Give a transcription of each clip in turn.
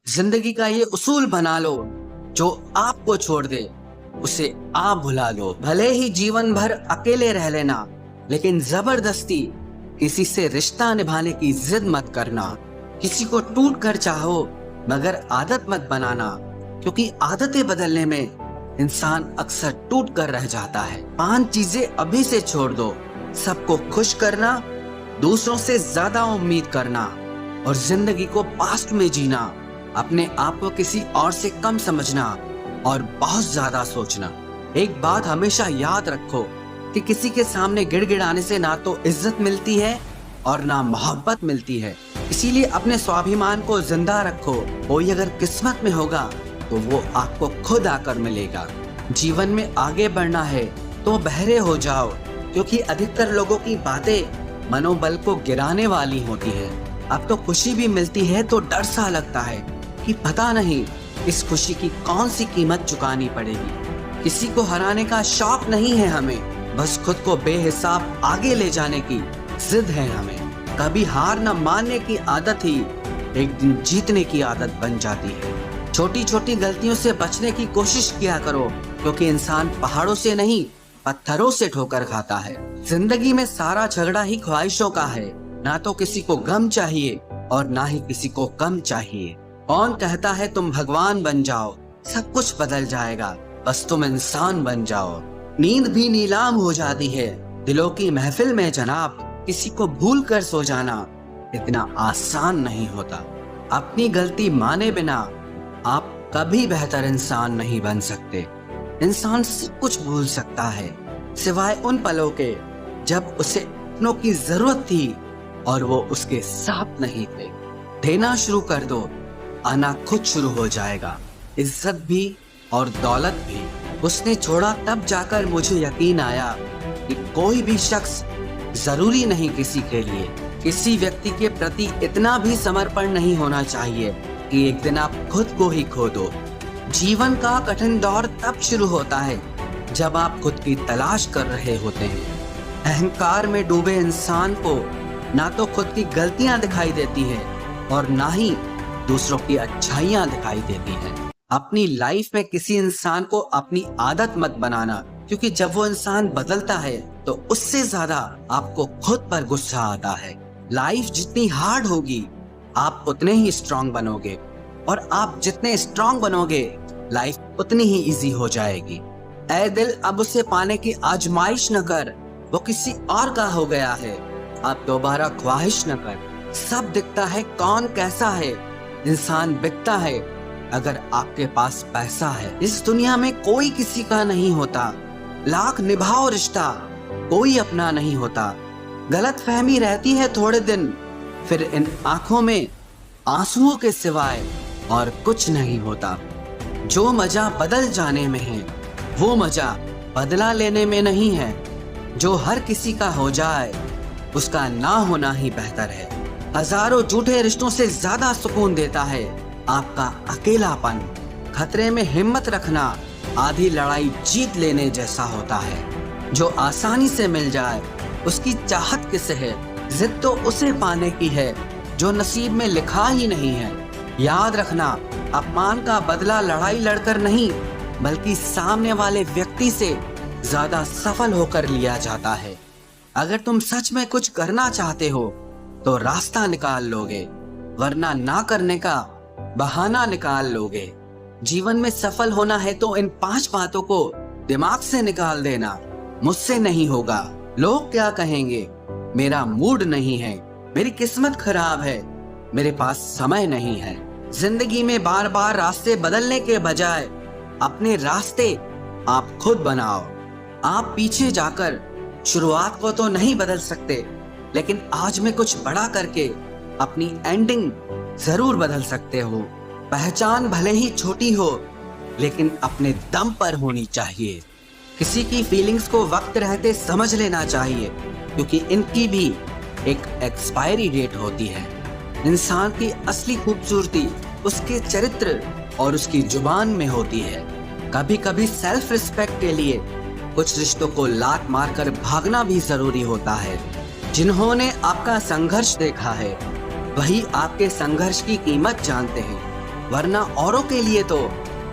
जिंदगी का ये उसूल बना लो, जो आपको छोड़ दे उसे आप भुला लो। भले ही जीवन भर अकेले रह लेना, लेकिन जबरदस्ती किसी से रिश्ता निभाने की जिद मत करना। किसी को टूट कर चाहो, मगर आदत मत बनाना, क्योंकि आदतें बदलने में इंसान अक्सर टूट कर रह जाता है। 5 चीजें अभी से छोड़ दो। सबको खुश करना, दूसरों से ज्यादा उम्मीद करना और जिंदगी को पास्ट में जीना। अपने आप को किसी और से कम समझना और बहुत ज्यादा सोचना। एक बात हमेशा याद रखो कि किसी के सामने गिड़गिड़ाने से ना तो इज्जत मिलती है और ना मोहब्बत मिलती है। इसीलिए अपने स्वाभिमान को जिंदा रखो। कोई अगर किस्मत में होगा तो वो आपको खुद आकर मिलेगा। जीवन में आगे बढ़ना है तो बहरे हो जाओ, क्योंकि अधिकतर लोगों की बातें मनोबल को गिराने वाली होती है। अब तो खुशी भी मिलती है तो डर सा लगता है कि पता नहीं इस खुशी की कौन सी कीमत चुकानी पड़ेगी। किसी को हराने का शौक नहीं है हमें, बस खुद को बेहिसाब आगे ले जाने की जिद है हमें। कभी हार न मानने की आदत ही एक दिन जीतने की आदत बन जाती है। छोटी छोटी गलतियों से बचने की कोशिश किया करो, क्योंकि इंसान पहाड़ों से नहीं पत्थरों से ठोकर खाता है। जिंदगी में सारा झगड़ा ही ख्वाहिशों का है। ना तो किसी को गम चाहिए और ना ही किसी को कम चाहिए। कौन कहता है तुम भगवान बन जाओ, सब कुछ बदल जाएगा, बस तुम इंसान बन जाओ। नींद भी नीलाम हो जाती है दिलों की महफिल में जनाब। किसी को भूल कर सो जाना इतना आसान नहीं होता। अपनी गलती माने बिना आप कभी बेहतर इंसान नहीं बन सकते। इंसान सब कुछ भूल सकता है, सिवाय उन पलों के जब उसे अपनों की जरूरत थी और वो उसके साथ नहीं थे। देना शुरू कर दो, आना खुद शुरू हो जाएगा। इज्जत भी और दौलत भी उसने छोड़ा, तब जाकर मुझे यकीन आया कि कोई भी शख्स जरूरी नहीं किसी के लिए। किसी व्यक्ति के प्रति इतना भी समर्पण नहीं होना चाहिए कि एक दिन आप खुद को ही खो दो। जीवन का कठिन दौर तब शुरू होता है जब आप खुद की तलाश कर रहे होते हैं। अहंकार में डूबे इंसान को ना तो खुद की गलतियां दिखाई देती है और ना ही दूसरों की अच्छाइयां दिखाई देती है। अपनी लाइफ में किसी इंसान को अपनी आदत मत बनाना, क्योंकि जब वो इंसान बदलता है तो उससे ज्यादा आपको खुद पर गुस्सा आता है। लाइफ जितनी हार्ड होगी आप उतने ही स्ट्रांग बनोगे, और आप जितने स्ट्रांग बनोगे लाइफ उतनी ही इजी हो जाएगी। ऐ दिल, अब उसे पाने की आजमाइश न कर, वो किसी और का हो गया है, अब दोबारा ख्वाहिश न कर। सब दिखता है कौन कैसा है, इंसान बिकता है अगर आपके पास पैसा है। इस दुनिया में कोई किसी का नहीं होता, लाख निभाओ रिश्ता कोई अपना नहीं होता। गलत फहमी रहती है थोड़े दिन, फिर इन आंखों में आंसुओं के सिवाय और कुछ नहीं होता। जो मजा बदल जाने में है वो मजा बदला लेने में नहीं है। जो हर किसी का हो जाए उसका ना होना ही बेहतर है। हजारों झूठे रिश्तों से ज्यादा सुकून देता है आपका अकेलापन। खतरे में हिम्मत रखना आधी लड़ाई जीत लेने जैसा होता है। जो आसानी से मिल जाए उसकी चाहत किसे है, जिद तो उसे पाने की है जो नसीब में लिखा ही नहीं है। याद रखना, अपमान का बदला लड़ाई लड़कर नहीं, बल्कि सामने वाले व्यक्ति से ज्यादा सफल होकर लिया जाता है। अगर तुम सच में कुछ करना चाहते हो तो रास्ता निकाल लोगे, वरना ना करने का बहाना निकाल लोगे। जीवन में सफल होना है तो इन 5 बातों को दिमाग से निकाल देना। मुझसे नहीं होगा, लोग क्या कहेंगे, मेरा मूड नहीं है, मेरी किस्मत खराब है, मेरे पास समय नहीं है। जिंदगी में बार बार रास्ते बदलने के बजाय अपने रास्ते आप खुद बनाओ। आप पीछे जाकर शुरुआत को तो नहीं बदल सकते, लेकिन आज में कुछ बड़ा करके अपनी एंडिंग जरूर बदल सकते हो। पहचान भले ही छोटी हो, लेकिन अपने दम पर होनी चाहिए। किसी की फीलिंग्स को वक्त रहते समझ लेना चाहिए, क्योंकि इनकी भी एक एक्सपायरी डेट होती है। इंसान की असली खूबसूरती उसके चरित्र और उसकी जुबान में होती है। कभी कभी सेल्फ रिस्पेक्ट के लिए कुछ रिश्तों को लात मारकर भागना भी जरूरी होता है। जिन्होंने आपका संघर्ष देखा है वही आपके संघर्ष की कीमत जानते हैं। वरना औरों के लिए तो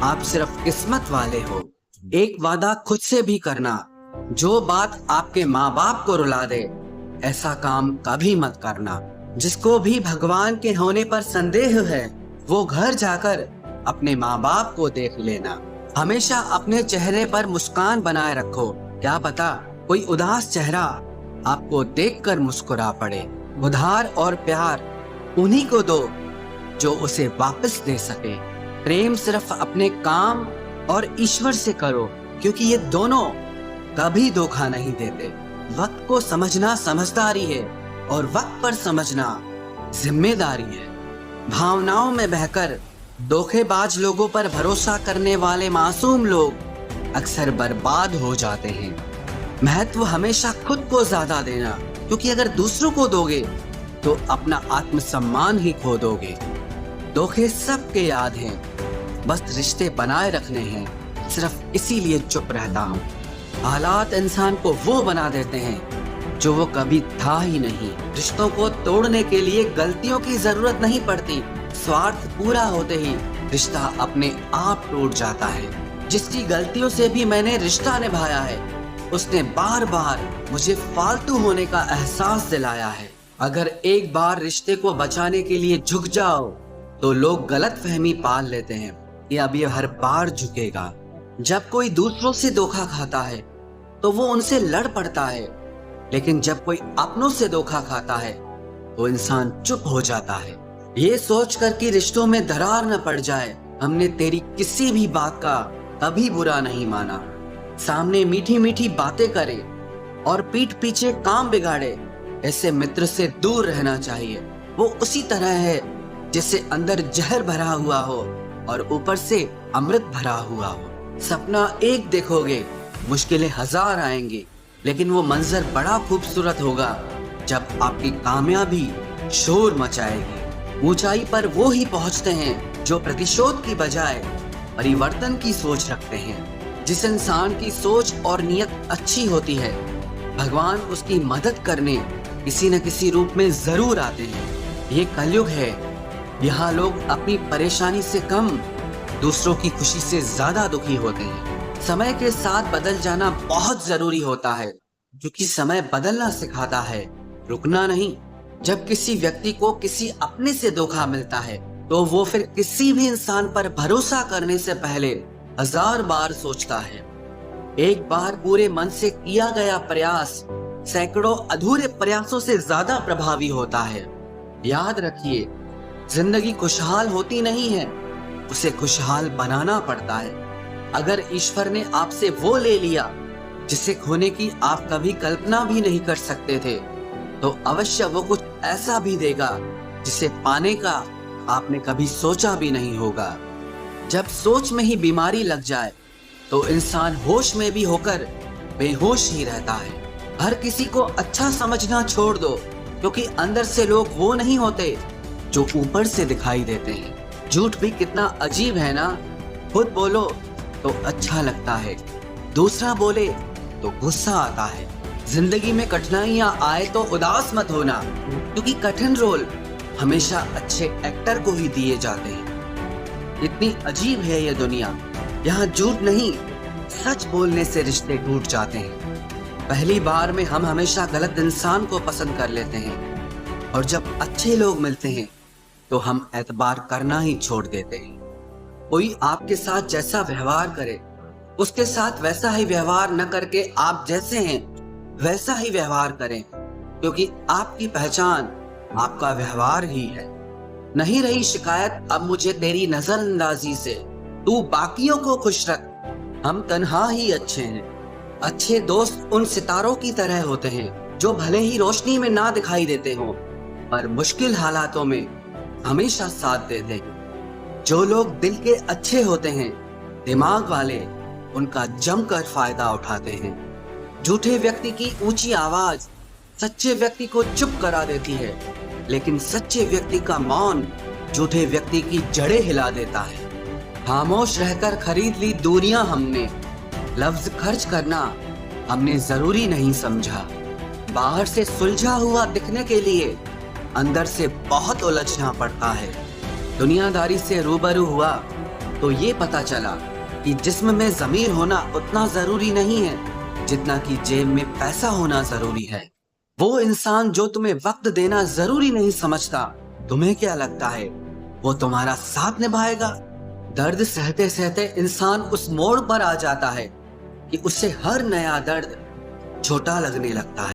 आप सिर्फ किस्मत वाले हो। एक वादा खुद से भी करना, जो बात आपके माँ बाप को रुला दे, ऐसा काम कभी मत करना। जिसको भी भगवान के होने पर संदेह है, वो घर जाकर अपने माँ बाप को देख लेना। हमेशा अपने चेहरे पर मुस्कान बनाए रखो, क्या पता कोई उदास चेहरा आपको देखकर मुस्कुरा पड़े। उधार और प्यार उन्हीं को दो जो उसे वापस दे सके। प्रेम सिर्फ अपने काम और ईश्वर से करो, क्योंकि ये दोनों कभी धोखा नहीं देते। वक्त को समझना समझदारी है और वक्त पर समझना जिम्मेदारी है। भावनाओं में बहकर धोखेबाज लोगों पर भरोसा करने वाले मासूम लोग अक्सर बर्बाद हो जाते हैं। महत्व हमेशा खुद को ज्यादा देना, क्योंकि अगर दूसरों को दोगे तो अपना आत्मसम्मान ही खो दोगे। धोखे सबके याद हैं, बस रिश्ते बनाए रखने हैं, सिर्फ इसीलिए चुप रहता हूँ। हालात इंसान को वो बना देते हैं जो वो कभी था ही नहीं। रिश्तों को तोड़ने के लिए गलतियों की जरूरत नहीं पड़ती, स्वार्थ पूरा होते ही रिश्ता अपने आप टूट जाता है। जिसकी गलतियों से भी मैंने रिश्ता निभाया है, उसने बार बार मुझे फालतू होने का एहसास दिलाया है। अगर एक बार रिश्ते को बचाने के लिए झुक जाओ तो लोग गलतफहमी पाल लेते हैं कि अब ये हर बार झुकेगा। जब कोई दूसरों से धोखा खाता है तो वो उनसे लड़ पड़ता है, लेकिन जब कोई अपनों से धोखा खाता है तो इंसान चुप हो जाता है। ये सोचकर कि रिश्तों में दरार न पड़ जाए, हमने तेरी किसी भी बात का कभी बुरा नहीं माना। सामने मीठी मीठी बातें करे और पीठ पीछे काम बिगाड़े, ऐसे मित्र से दूर रहना चाहिए। वो उसी तरह है जैसे अंदर जहर भरा हुआ हो और ऊपर से अमृत भरा हुआ हो। सपना एक देखोगे, मुश्किलें हजार आएंगी, लेकिन वो मंजर बड़ा खूबसूरत होगा जब आपकी कामयाबी शोर मचाएगी। ऊंचाई पर वो ही पहुंचते हैं जो प्रतिशोध की बजाय परिवर्तन की सोच रखते हैं। जिस इंसान की सोच और नियत अच्छी होती है, भगवान उसकी मदद करने किसी न किसी रूप में जरूर आते हैं। ये कलयुग है, यहाँ लोग अपनी परेशानी से कम दूसरों की खुशी से ज्यादा दुखी होते हैं। समय के साथ बदल जाना बहुत जरूरी होता है, क्योंकि समय बदलना सिखाता है, रुकना नहीं। जब किसी व्यक्ति को किसी अपने से धोखा मिलता है तो वो फिर किसी भी इंसान पर भरोसा करने से पहले 1000 बार सोचता है। एक बार पूरे मन से किया गया प्रयास सैकड़ों अधूरे प्रयासों से ज्यादा प्रभावी होता है। याद रखिए, जिंदगी खुशहाल होती नहीं है, उसे खुशहाल बनाना पड़ता है। अगर ईश्वर ने आपसे वो ले लिया जिसे खोने की आप कभी कल्पना भी नहीं कर सकते थे, तो अवश्य वो कुछ ऐसा भी देगा जिसे पाने का आपने कभी सोचा भी नहीं होगा। जब सोच में ही बीमारी लग जाए तो इंसान होश में भी होकर बेहोश ही रहता है। हर किसी को अच्छा समझना छोड़ दो, क्योंकि अंदर से लोग वो नहीं होते जो ऊपर से दिखाई देते हैं। झूठ भी कितना अजीब है ना, खुद बोलो तो अच्छा लगता है, दूसरा बोले तो गुस्सा आता है। जिंदगी में कठिनाइयां आए तो उदास मत होना, क्योंकि कठिन रोल हमेशा अच्छे एक्टर को ही दिए जाते हैं। इतनी अजीब है ये दुनिया, यहाँ झूठ नहीं सच बोलने से रिश्ते टूट जाते हैं। पहली बार में हम हमेशा गलत इंसान को पसंद कर लेते हैं, और जब अच्छे लोग मिलते हैं तो हम एतबार करना ही छोड़ देते हैं। कोई आपके साथ जैसा व्यवहार करे, उसके साथ वैसा ही व्यवहार न करके आप जैसे हैं वैसा ही व्यवहार करें, क्योंकि आपकी पहचान आपका व्यवहार ही है। नहीं रही शिकायत अब मुझे तेरी नजरअंदाजी से, तू बाकियों को खुश रख, हम तन्हा ही अच्छे हैं। अच्छे दोस्त उन सितारों की तरह होते हैं जो भले ही रोशनी में ना दिखाई देते हो, पर मुश्किल हालातों में हमेशा साथ देते हैं। जो लोग दिल के अच्छे होते हैं, दिमाग वाले उनका जमकर फायदा उठाते हैं। झूठे व्यक्ति की ऊंची आवाज सच्चे व्यक्ति को चुप करा देती है, लेकिन सच्चे व्यक्ति का मौन झूठे व्यक्ति की जड़ें हिला देता है। खामोश रहकर खरीद ली दूरियां हमने, लफ्ज खर्च करना हमने जरूरी नहीं समझा। बाहर से सुलझा हुआ दिखने के लिए अंदर से बहुत उलझना पड़ता है। दुनियादारी से रूबरू हुआ तो ये पता चला कि जिस्म में ज़मीर होना उतना जरूरी नहीं है जितना कि जेब में पैसा होना जरूरी है। वो इंसान जो तुम्हें वक्त देना जरूरी नहीं समझता, तुम्हें क्या लगता है वो तुम्हारा साथ निभाएगा? दर्द सहते सहते इंसान उस मोड़ पर आ जाता है कि उसे हर नया दर्द छोटा लगने लगता है।